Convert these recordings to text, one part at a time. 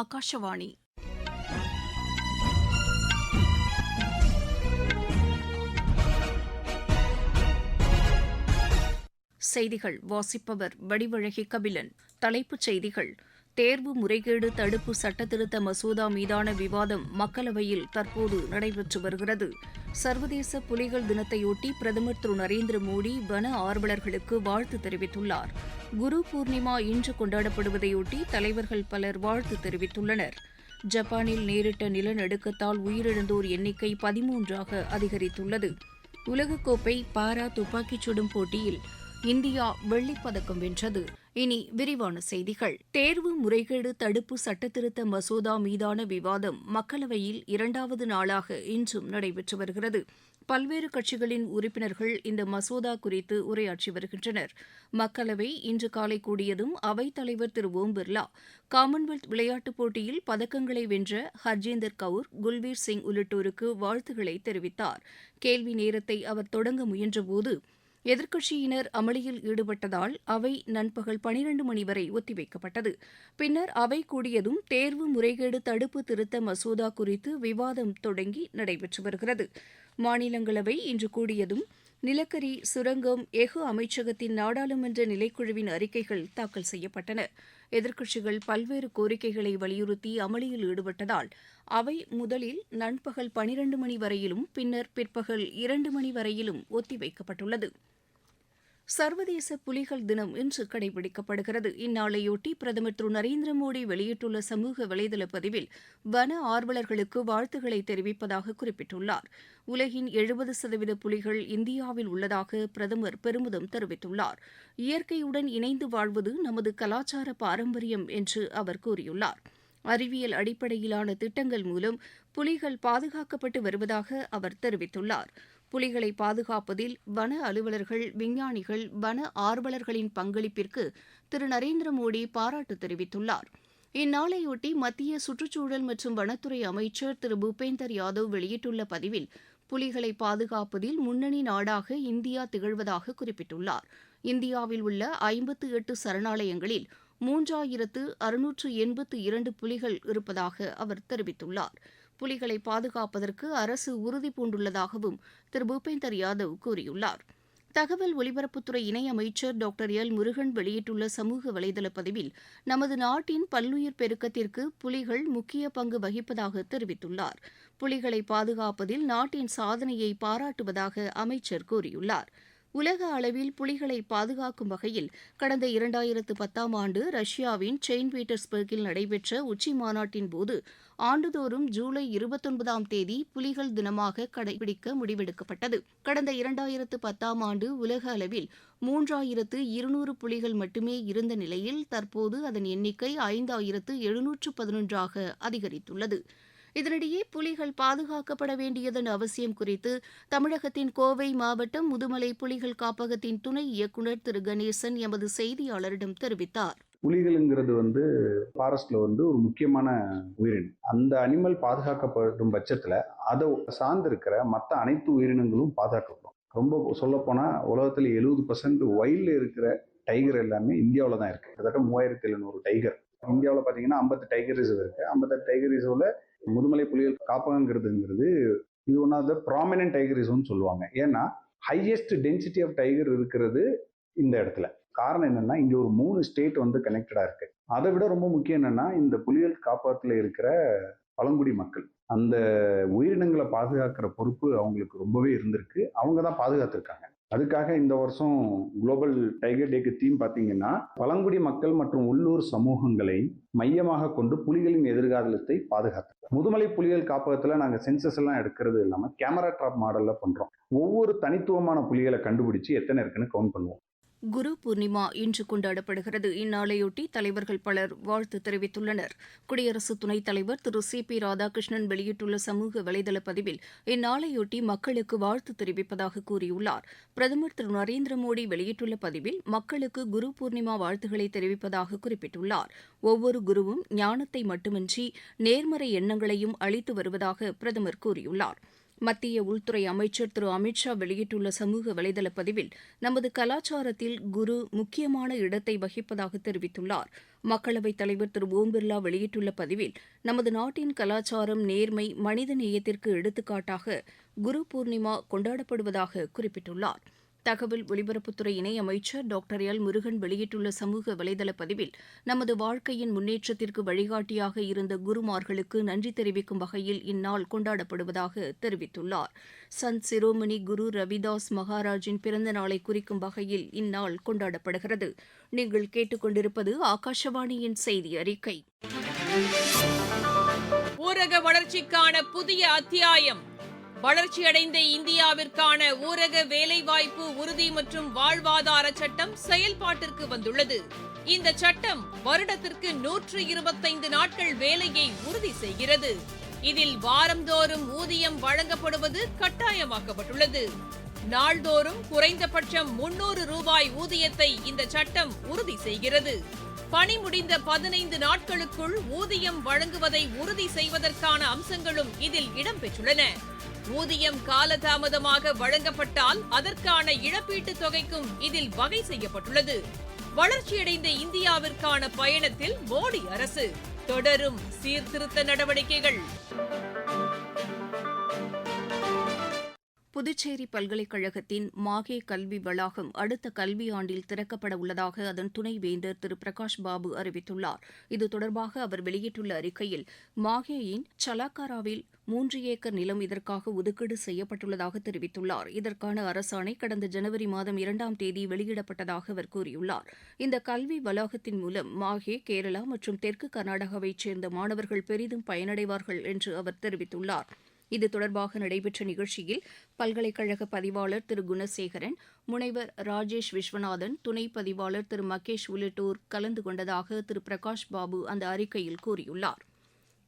ஆகாஷவாணி. செய்திகள் வாசிப்பவர் வடிவழகி கபிலன். தலைப்புச் செய்திகள்: தேர்வு முறைகேடு தடுப்பு சட்டத்திருத்த மசோதா மீதான விவாதம் மக்களவையில் தற்போது நடைபெற்று வருகிறது. சர்வதேச புலிகள் தினத்தையொட்டி பிரதமர் திரு நரேந்திர மோடி வன ஆர்வலர்களுக்கு வாழ்த்து தெரிவித்துள்ளார். குரு பூர்ணிமா இன்று கொண்டாடப்படுவதையொட்டி தலைவர்கள் பலர் வாழ்த்து தெரிவித்துள்ளனர். ஜப்பானில் நேரிட்ட நிலநடுக்கத்தால் உயிரிழந்தோர் எண்ணிக்கை 13ஆக அதிகரித்துள்ளது. உலகக்கோப்பை பாரா துப்பாக்கிச் சுடும் போட்டியில் இந்தியா வெள்ளிப்பதக்கம் வென்றது. இனி விரிவான செய்திகள். தேர்வு முறைகேடு தடுப்பு சட்டத்திருத்த மசோதா மீதான விவாதம் மக்களவையில் இரண்டாவது நாளாக இன்றும் நடைபெற்று வருகிறது. பல்வேறு கட்சிகளின் உறுப்பினர்கள் இந்த மசோதா குறித்து உரையாற்றி வருகின்றனர். மக்களவை இன்று காலை கூடியதும் அவைத்தலைவர் திரு ஓம் பிர்லா காமன்வெல்த் விளையாட்டுப் போட்டியில் பதக்கங்களை வென்ற ஹர்ஜீந்தர் கவுர், குல்பீர் சிங் உள்ளிட்டோருக்கு வாழ்த்துக்களை தெரிவித்தார். கேள்வி நேரத்தை அவர் தொடங்க முயன்றபோது எதிர்க்கட்சியினர் அமளியில் ஈடுபட்டதால் அவை நண்பகல் 12 மணி வரை ஒத்திவைக்கப்பட்டது. பின்னர் அவை கூடியதும் தேர்வு முறைகேடு தடுப்பு திருத்த மசோதா குறித்து விவாதம் தொடங்கி நடைபெற்று வருகிறது. மாநிலங்களவை இன்று கூடியதும் நிலக்கரி, சுரங்கம், எஃகு அமைச்சகத்தின் நாடாளுமன்ற நிலைக்குழுவின் அறிக்கைகள் தாக்கல் செய்யப்பட்டன. எதிர்க்கட்சிகள் பல்வேறு கோரிக்கைகளை வலியுறுத்தி அமளியில் ஈடுபட்டதால் அவை முதலில் நண்பகல் 12 மணி வரையிலும் பின்னர் பிற்பகல் 2 மணி வரையிலும் ஒத்திவைக்கப்பட்டுள்ளது. சர்வதேச புலிகள் தினம் இன்று கடைபிடிக்கப்படுகிறது. இந்நாளையொட்டி பிரதமர் திரு நரேந்திர மோடி வெளியிட்டுள்ள சமூக வலைதள பதிவில் வன ஆர்வலர்களுக்கு வாழ்த்துக்களை தெரிவிப்பதாக குறிப்பிட்டுள்ளார். உலகின் 70% புலிகள் இந்தியாவில் உள்ளதாக பிரதமர் பெருமிதம் தெரிவித்துள்ளார். இயற்கையுடன் இணைந்து வாழ்வது நமது கலாச்சார பாரம்பரியம் என்று அவர் கூறியுள்ளார். அறிவியல் அடிப்படையிலான திட்டங்கள் மூலம் புலிகள் பாதுகாக்கப்பட்டு வருவதாக அவர் தெரிவித்துள்ளார். புலிகளை பாதுகாப்பதில் வன அலுவலர்கள், விஞ்ஞானிகள், வன ஆர்வலர்களின் பங்களிப்பிற்கு திரு நரேந்திர மோடி பாராட்டு தெரிவித்துள்ளார். இந்நாளையொட்டி மத்திய சுற்றுச்சூழல் மற்றும் வனத்துறை அமைச்சர் திரு பூபேந்தர் யாதவ் வெளியிட்டுள்ள பதிவில் புலிகளை பாதுகாப்பதில் முன்னணி நாடாக இந்தியா திகழ்வதாக குறிப்பிட்டுள்ளார். இந்தியாவில் உள்ள 58 சரணாலயங்களில் 3682 புலிகள் இருப்பதாக அவர் தெரிவித்துள்ளார். புலிகளை பாதுகாப்பதற்கு அரசு உறுதி பூண்டுள்ளதாகவும் திரு பூபேந்தர் யாதவ் கூறியுள்ளார். தகவல் ஒலிபரப்புத்துறை இணையமைச்சர் டாக்டர் எல் முருகன் வெளியிட்டுள்ள சமூக வலைதள பதிவில் நமது நாட்டின் பல்லுயிர் பெருக்கத்திற்கு புலிகள் முக்கிய பங்கு வகிப்பதாக தெரிவித்துள்ளார். புலிகளை பாதுகாப்பதில் நாட்டின் சாதனையை பாராட்டுவதாக அமைச்சர் கூறியுள்ளார். உலக அளவில் புலிகளை பாதுகாக்கும் வகையில் கடந்த 2010ஆம் ஆண்டு ரஷ்யாவின் செயின்ட் பீட்டர்ஸ்பர்கில் நடைபெற்ற உச்சி மாநாட்டின் போது ஆண்டுதோறும் ஜூலை 29ஆம் தேதி புலிகள் தினமாக கடைபிடிக்க முடிவெடுக்கப்பட்டது. கடந்த 2010ஆம் ஆண்டு உலக அளவில் 3200 புலிகள் மட்டுமே இருந்த நிலையில் தற்போது அதன் எண்ணிக்கை 5711ஆக அதிகரித்துள்ளது. இதனிடையே புலிகள் பாதுகாக்கப்பட வேண்டியதன் அவசியம் குறித்து தமிழகத்தின் கோவை மாவட்டம் முதுமலை புலிகள் காப்பகத்தின் துணை இயக்குநர் திரு கணேசன் எமது செய்தியாளரிடம் தெரிவித்தார். புலிகளுங்கிறது ஃபாரஸ்ட்ல ஒரு முக்கியமான உயிரினம். அந்த அனிமல் பாதுகாக்கப்படும் பட்சத்துல அதை சார்ந்திருக்கிற மற்ற அனைத்து உயிரினங்களும் பாதுகாக்கப்படும். ரொம்ப சொல்ல போனா உலகத்துல 70% வைல்ட்ல இருக்கிற டைகர் எல்லாமே இந்தியாவில தான் இருக்கு. கிட்டத்தட்ட 3700 டைகர். இந்தியாவில் பாத்தீங்கன்னா 58 டைகர் ரிசர்வ் இருக்கு. 58 டைகர் ரிசர்வ்ல முதுமலை புலிகள் காப்பகங்கிறதுங்கிறது இது one of the prominent tiger ரிசர்வ்னு சொல்லுவாங்க. ஏன்னா ஹையஸ்ட் டென்சிட்டி ஆஃப் டைகர் இருக்கிறது இந்த இடத்துல. காரணம் என்னன்னா இங்க ஒரு 3 ஸ்டேட் கனெக்டடா இருக்கு. அதை விட ரொம்ப முக்கியம் என்னன்னா இந்த புலிகள் காப்பகத்துல இருக்கிற பழங்குடி மக்கள் அந்த உயிரினங்களை பாதுகாக்கிற பொறுப்பு அவங்களுக்கு ரொம்பவே இருந்திருக்கு. அவங்க தான் பாதுகாத்திருக்காங்க. அதுக்காக இந்த வருஷம் குளோபல் டைகர் டேக்கு தீம் பார்த்தீங்கன்னா பழங்குடி மக்கள் மற்றும் உள்ளூர் சமூகங்களை மையமாக கொண்டு புலிகளின் எதிர்காலத்தை பாதுகாத்து முதுமலை புலிகள் காப்பகத்துல நாங்க சென்சஸ் எல்லாம் எடுக்கிறது இல்லாம கேமரா டிராப் மாடல்ல பண்றோம். ஒவ்வொரு தனித்துவமான புலிகளை கண்டுபிடிச்சு எத்தனை இருக்குன்னு கவுண்ட் பண்ணுவோம். குரு பூர்ணிமா இன்று கொண்டாடப்படுகிறது. இந்நாளையொட்டி தலைவர்கள் பலர் வாழ்த்து தெரிவித்துள்ளனர். குடியரசு துணைத் தலைவர் திரு சி.பி. ராதாகிருஷ்ணன் வெளியிட்டுள்ள சமூக வலைதள பதிவில் இந்நாளையொட்டி மக்களுக்கு வாழ்த்து தெரிவிப்பதாக கூறியுள்ளார். பிரதமர் திரு நரேந்திர மோடி வெளியிட்டுள்ள பதிவில் மக்களுக்கு குரு பூர்ணிமா வாழ்த்துக்களை தெரிவிப்பதாக குறிப்பிட்டுள்ளார். ஒவ்வொரு குருவும் ஞானத்தை மட்டுமின்றி நேர்மறை எண்ணங்களையும் அளித்து வருவதாக பிரதமர் கூறியுள்ளார். மத்திய உள்துறை அமைச்சர் திரு அமித் ஷா வெளியிட்டுள்ள சமூக வலைதள பதிவில் நமது கலாச்சாரத்தில் குரு முக்கியமான இடத்தை வகிப்பதாக தெரிவித்துள்ளார். மக்களவைத் தலைவர் திரு ஓம் பிர்லா வெளியிட்டுள்ள பதிவில் நமது நாட்டின் கலாச்சாரம், நேர்மை, மனித நேயத்திற்கு எடுத்துக்காட்டாக குரு பூர்ணிமா கொண்டாடப்படுவதாக குறிப்பிட்டுள்ளார். தகவல் ஒலிபரப்புத்துறை இணையமைச்சர் டாக்டர் எல் முருகன் வெளியிட்டுள்ள சமூக வலைதள பதிவில் நமது வாழ்க்கையின் முன்னேற்றத்திற்கு வழிகாட்டியாக இருந்த குருமார்களுக்கு நன்றி தெரிவிக்கும் வகையில் இந்நாள் கொண்டாடப்படுவதாக தெரிவித்துள்ளார். சந்த் சிரோமணி குரு ரவிதாஸ் மகாராஜின் பிறந்த நாளை குறிக்கும் வகையில் இந்நாள் கொண்டாடப்படுகிறது. நீங்கள் கேட்டுக்கொண்டிருப்பது ஆகாஷவாணியின் செய்தி அறிக்கை. ஊரக வளர்ச்சிக்கான புதிய அத்தியாயம். வளர்ச்சியடைந்த இந்தியாவிற்கான ஊரக வேலைவாய்ப்பு உறுதி மற்றும் வாழ்வாதார சட்டம் செயல்பாட்டிற்கு வந்துள்ளது. இந்த சட்டம் வருடத்திற்கு 125 நாட்கள் வேலையை உறுதி செய்கிறது. இதில் வாரந்தோறும் ஊதியம் வழங்கப்படுவது கட்டாயமாக்கப்பட்டுள்ளது. நாள்தோறும் குறைந்தபட்சம் 300 ரூபாய் ஊதியத்தை இந்த சட்டம் உறுதி செய்கிறது. பணி முடிந்த 15 நாட்களுக்குள் ஊதியம் வழங்குவதை உறுதி செய்வதற்கான அம்சங்களும் இதில் இடம்பெற்றுள்ளன. ஊதியம் காலதாமதமாக வழங்கப்பட்டால் அதற்கான இழப்பீட்டுத் தொகைக்கும் இதில் வகை செய்யப்பட்டுள்ளது. வளர்ச்சியடைந்த இந்தியாவிற்கான பயணத்தில் மோடி அரசு தொடரும் சீர்திருத்த நடவடிக்கைகள். புதுச்சேரி பல்கலைக்கழகத்தின் மாகே கல்வி வளாகம் அடுத்த கல்வியாண்டில் திறக்கப்பட உள்ளதாக அதன் துணைவேந்தர் திரு பிரகாஷ் பாபு அறிவித்துள்ளார். இது தொடர்பாக அவர் வெளியிட்டுள்ள அறிக்கையில் மாகேயின் சலாக்காராவில் 3 ஏக்கர் நிலம் இதற்காக ஒதுக்கீடு செய்யப்பட்டுள்ளதாக தெரிவித்துள்ளார். இதற்கான அரசாணை கடந்த ஜனவரி மாதம் 2ஆம் தேதி வெளியிடப்பட்டதாக அவர் கூறியுள்ளார். இந்த கல்வி வளாகத்தின் மூலம் மாகே, கேரளா மற்றும் தெற்கு கர்நாடகாவைச் சேர்ந்த மாணவர்கள் பெரிதும் பயனடைவார்கள் என்று அவர் தெரிவித்துள்ளார். இது தொடர்பாக நடைபெற்ற நிகழ்ச்சியில் பல்கலைக்கழக பதிவாளர் திரு குணசேகரன், முனைவர் ராஜேஷ் விஸ்வநாதன், துணை பதிவாளர் திரு மகேஷ் உள்ளிட்டோர் கலந்து கொண்டதாக திரு பிரகாஷ் பாபு அந்த அறிக்கையில் கூறியுள்ளார்.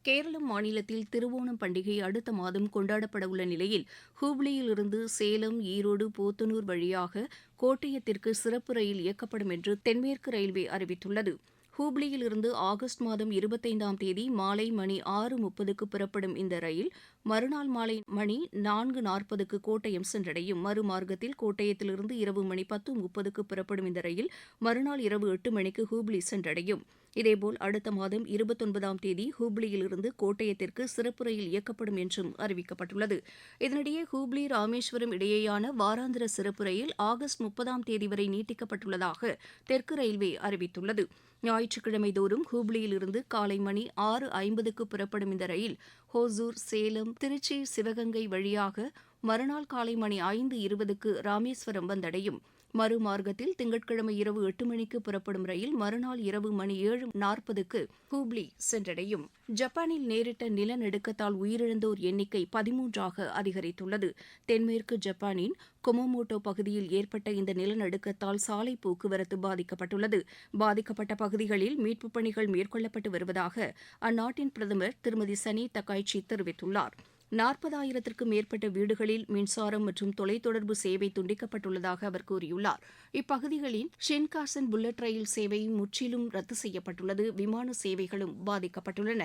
கேரளம் மாநிலத்தில் திருவோணம் பண்டிகை அடுத்த மாதம் கொண்டாடப்பட உள்ள நிலையில் ஹூப்ளியிலிருந்து சேலம், ஈரோடு, போத்தனூர் வழியாக கோட்டயத்திற்கு சிறப்பு ரயில் இயக்கப்படும் என்று தென்மேற்கு ரயில்வே அறிவித்துள்ளது. ஹூப்ளியிலிருந்து ஆகஸ்ட் மாதம் 25ஆம் தேதி மாலை மணி 6:30க்கு புறப்படும் இந்த ரயில் மறுநாள் மாலை மணி 4:40க்கு கோட்டயம் சென்றடையும். மறுமார்க்கத்தில் கோட்டயத்திலிருந்து இரவு மணி 10:30க்கு புறப்படும் இந்த ரயில் மறுநாள் இரவு 8 மணிக்கு ஹூப்ளி சென்றடையும். இதேபோல் அடுத்த மாதம் 29ஆம் தேதி ஹூப்ளியிலிருந்து கோட்டயத்திற்கு சிறப்பு ரயில் இயக்கப்படும் என்றும் அறிவிக்கப்பட்டுள்ளது. இதனிடையே ஹூப்ளி ராமேஸ்வரம் இடையேயான வாராந்திர சிறப்பு ரயில் ஆகஸ்ட் 30ஆம் தேதி வரை நீட்டிக்கப்பட்டுள்ளதாக தெற்கு ரயில்வே அறிவித்துள்ளது. ஞாயிற்றுக்கிழமை தோறும் ஹூப்ளியிலிருந்து காலை மணி 6:50க்கு புறப்படும் இந்த ரயில் ஹோசூர், சேலம், திருச்சி, சிவகங்கை வழியாக மறுநாள் காலை மணி 5:20க்கு ராமேஸ்வரம் வந்தடையும். மறுமார்க்கத்தில் திங்கட்கிழமை இரவு 8 மணிக்கு புறப்படும் ரயில் மறுநாள் இரவு மணி 7:40க்கு ஹூப்ளி சென்றடையும். ஜப்பானில் நேரிட்ட நிலநடுக்கத்தால் உயிரிழந்தோர் எண்ணிக்கை 13ஆக அதிகரித்துள்ளது. தென்மேற்கு ஜப்பானின் குமமோட்டோ பகுதியில் ஏற்பட்ட இந்த நிலநடுக்கத்தால் சாலை போக்குவரத்து பாதிக்கப்பட்டுள்ளது. பாதிக்கப்பட்ட பகுதிகளில் மீட்புப் பணிகள் மேற்கொள்ளப்பட்டு வருவதாக அந்நாட்டின் பிரதமர் திருமதி சனி தக்காய்ச்சி தெரிவித்துள்ளார். 40,000த்திற்கும் மேற்பட்ட வீடுகளில் மின்சாரம் மற்றும் தொலைத்தொடர்பு சேவை துண்டிக்கப்பட்டுள்ளதாக அவர் கூறியுள்ளார். இப்பகுதிகளில் ஷின்காசன் புல்லட் ரயில் சேவை முற்றிலும் ரத்து செய்யப்பட்டுள்ளது. விமான சேவைகளும் பாதிக்கப்பட்டுள்ளன.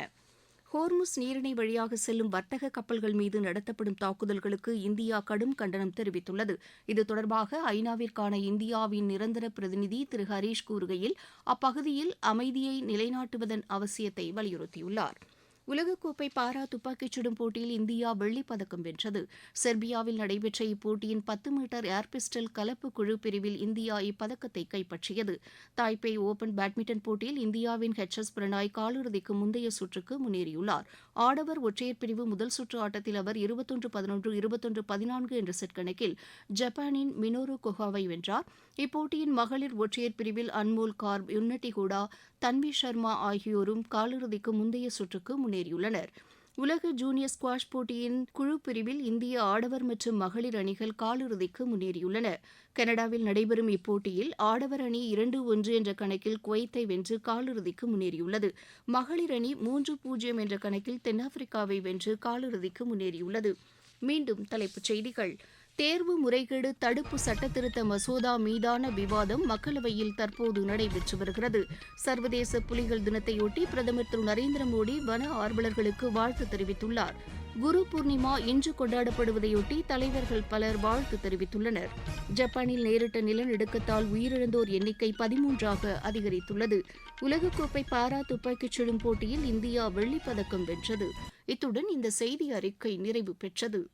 ஹோர்முஸ் நீரிணை வழியாக செல்லும் வர்த்தக கப்பல்கள் மீது நடத்தப்படும் தாக்குதல்களுக்கு இந்தியா கடும் கண்டனம் தெரிவித்துள்ளது. இது தொடர்பாக ஐநாவிற்கான இந்தியாவின் நிரந்தர பிரதிநிதி திரு ஹரீஷ் கூறுகையில் அப்பகுதியில் அமைதியை நிலைநாட்டுவதன் அவசியத்தை வலியுறுத்தியுள்ளார். உலகக்கோப்பை பாரா துப்பாக்கிச் சுடும் போட்டியில் இந்தியா வெள்ளிப் பதக்கம் வென்றது. செர்பியாவில் நடைபெற்ற இப்போட்டியின் 10 மீட்டர் ஏர் பிஸ்டல் கலப்பு குழு பிரிவில் இந்தியா இப்பதக்கத்தை கைப்பற்றியது. தாய்பே ஓபன் பேட்மிண்டன் போட்டியில் இந்தியாவின் எஸ் பிரணாய் காலிறுதிக்கு முந்தைய சுற்றுக்கு முன்னேறியுள்ளார். ஆடவர் ஒற்றையர் பிரிவு முதல் சுற்று ஆட்டத்தில் அவர் 21-11, 21-14 என்ற செட் கணக்கில் ஜப்பானின் மினோரு கொஹாவை வென்றார். இப்போட்டியின் மகளிர் ஒற்றையர் பிரிவில் அன்மோல் கார்ப், யுன்னட்டி ஹூடா, தன்வி சர்மா ஆகியோரும் காலிறுதிக்கு முந்தைய சுற்றுக்கு முன்னேறியுள்ளனர். உலக ஜூனியர் ஸ்குவாஷ் போட்டியின் குழு பிரிவில் இந்திய ஆடவர் மற்றும் மகளிர் அணிகள் காலிறுதிக்கு முன்னேறியுள்ளன. கனடாவில் நடைபெறும் இப்போட்டியில் ஆடவர் அணி 2-1 என்ற கணக்கில் குவைத்தை வென்று காலிறுதிக்கு முன்னேறியுள்ளது. மகளிர் அணி 3-0 என்ற கணக்கில் தென்னாப்பிரிக்காவை வென்று காலிறுதிக்கு முன்னேறியுள்ளது. மீண்டும் தலைப்புச் செய்திகள். தேர்வு முறைகேடு தடுப்பு சட்டத்திருத்த மசோதா மீதான விவாதம் மக்களவையில் தற்போது நடைபெற்று வருகிறது. சர்வதேச புலிகள் தினத்தையொட்டி பிரதமர் திரு நரேந்திர மோடி வன ஆர்வலர்களுக்கு வாழ்த்து தெரிவித்துள்ளார். குரு பூர்ணிமா இன்று கொண்டாடப்படுவதையொட்டி தலைவர்கள் பலர் வாழ்த்து தெரிவித்துள்ளனர். ஜப்பானில் நேரிட்ட நிலநடுக்கத்தால் உயிரிழந்தோர் எண்ணிக்கை 13ஆக அதிகரித்துள்ளது. உலகக்கோப்பை பாரா துப்பாக்கிச் சுடும் போட்டியில் இந்தியா வெள்ளிப் பதக்கம் வென்றது. இத்துடன் இந்த செய்தி அறிக்கை நிறைவு பெற்றது.